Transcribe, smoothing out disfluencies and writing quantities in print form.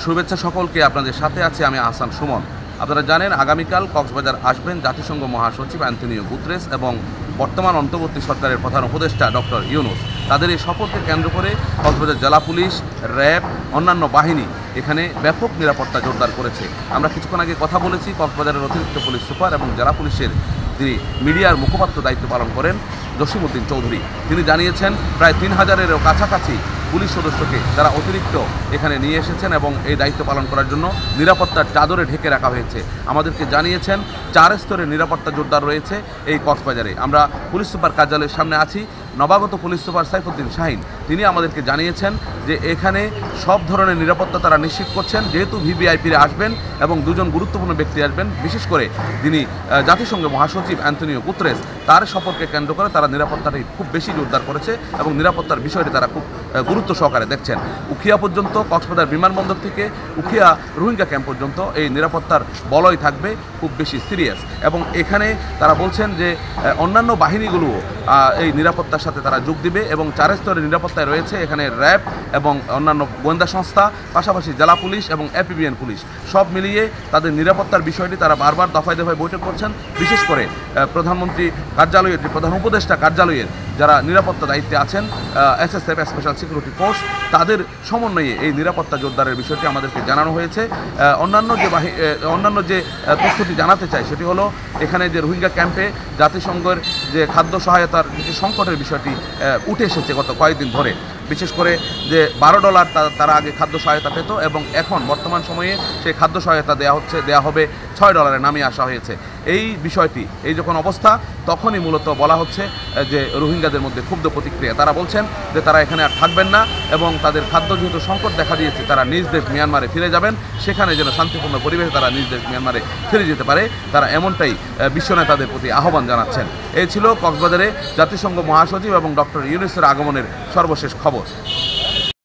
শুভেচ্ছা সকলকে। আপনাদের সাথে আছে আমি আহসান সুমন। আপনারা জানেন আগামীকাল কক্সবাজার আসবেন জাতিসংঘ মহাসচিব অ্যান্টনিও গুতেরেস এবং বর্তমান অন্তর্বর্তী সরকারের প্রধান উপদেষ্টা ডক্টর ইউনূস। তাদের এই সফরকে কেন্দ্র করে কক্সবাজার জেলা পুলিশ, র্যাব, অন্যান্য বাহিনী এখানে ব্যাপক নিরাপত্তা জোরদার করেছে। আমরা কিছুক্ষণ আগে কথা বলেছি কক্সবাজারের অতিরিক্ত পুলিশ সুপার এবং জেলা পুলিশের যিনি মিডিয়ার মুখপাত্র দায়িত্ব পালন করেন জসিমউদ্দিন চৌধুরী। তিনি জানিয়েছেন প্রায় 3000-এরও কাছাকাছি পুলিশ সদস্যকে যারা অতিরিক্ত এখানে নিয়ে এসেছেন এবং এই দায়িত্ব পালন করার জন্য নিরাপত্তার চাদরে ঢেকে রাখা হয়েছে। আমাদেরকে জানিয়েছেন 4 স্তরের নিরাপত্তা জোরদার রয়েছে এই কক্সবাজারে। আমরা পুলিশ সুপার কার্যালয়ের সামনে আছি। নবাগত পুলিশ সুপার সাইফুদ্দিন শাহিন তিনি আমাদেরকে জানিয়েছেন যে এখানে সব ধরনের নিরাপত্তা তারা নিশ্চিত করছেন, যেহেতু ভিভিআইপিরা আসবেন এবং দুজন গুরুত্বপূর্ণ ব্যক্তি আসবেন, বিশেষ করে যিনি জাতিসংঘ মহাসচিব অ্যান্টনিও গুতেরেস, তার সফরকে কেন্দ্র করে তারা নিরাপত্তাটি খুব বেশি জোরদার করেছে এবং নিরাপত্তার বিষয়টি তারা খুব গুরুত্ব সহকারে দেখছেন। উখিয়া পর্যন্ত, কক্সবাজার বিমানবন্দর থেকে উখিয়া রোহিঙ্গা ক্যাম্প পর্যন্ত এই নিরাপত্তার বলয় থাকবে খুব বেশি সিরিয়াস। এবং এখানে তারা বলছেন যে অন্যান্য বাহিনীগুলোও এই নিরাপত্তার সাথে তারা যোগ দিবে এবং 4 স্তরের নিরাপত্তায় রয়েছে এখানে র্যাব এবং অন্যান্য গোয়েন্দা সংস্থা, পাশাপাশি জেলা পুলিশ এবং এপিবিএন পুলিশ। সব মিলিয়ে তাদের নিরাপত্তার বিষয়টি তারা বারবার দফায় দফায় বৈঠক করছেন। বিশেষ করে প্রধানমন্ত্রী কার্যালয়ের যে প্রধান উপদেষ্টা কার্যালয়ের যারা নিরাপত্তা দায়িত্বে আছেন, SSF স্পেশাল সিকিউরিটি ফোর্স, তাদের সমন্বয়ে এই নিরাপত্তা জোরদারের বিষয়টি আমাদেরকে জানানো হয়েছে। অন্যান্য যে তথ্যটি জানাতে চাই সেটি হলো এখানে যে রোহিঙ্গা ক্যাম্পে জাতিসংঘের যে খাদ্য সহায়তার যে সংকটের বিষয়টি উঠে এসেছে গত কয়েকদিন ধরে। বিশেষ করে যে $12 তারা আগে খাদ্য সহায়তা পেত এবং এখন বর্তমান সময়ে সেই খাদ্য সহায়তা দেওয়া হবে $6 নামিয়ে আসা হয়েছে। এই বিষয়টি এই যখন অবস্থা তখনই মূলত বলা হচ্ছে যে রোহিঙ্গাদের মধ্যে ক্ষুব্ধ প্রতিক্রিয়া। তারা বলছেন যে তারা এখানে আর থাকবেন না এবং তাদের খাদ্য যেহেতু সংকট দেখা দিয়েছে তারা নিজ দেশ মিয়ানমারে ফিরে যাবেন, সেখানে যেন শান্তিপূর্ণ পরিবেশে তারা নিজ দেশ মিয়ানমারে ফিরে যেতে পারে, তারা এমনটাই বিশ্ব নেতাদের প্রতি আহ্বান জানাচ্ছেন। এই ছিল কক্সবাজারে জাতিসংঘ মহাসচিব এবং ডক্টর ইউনূসের আগমনের সর্বশেষ খবর।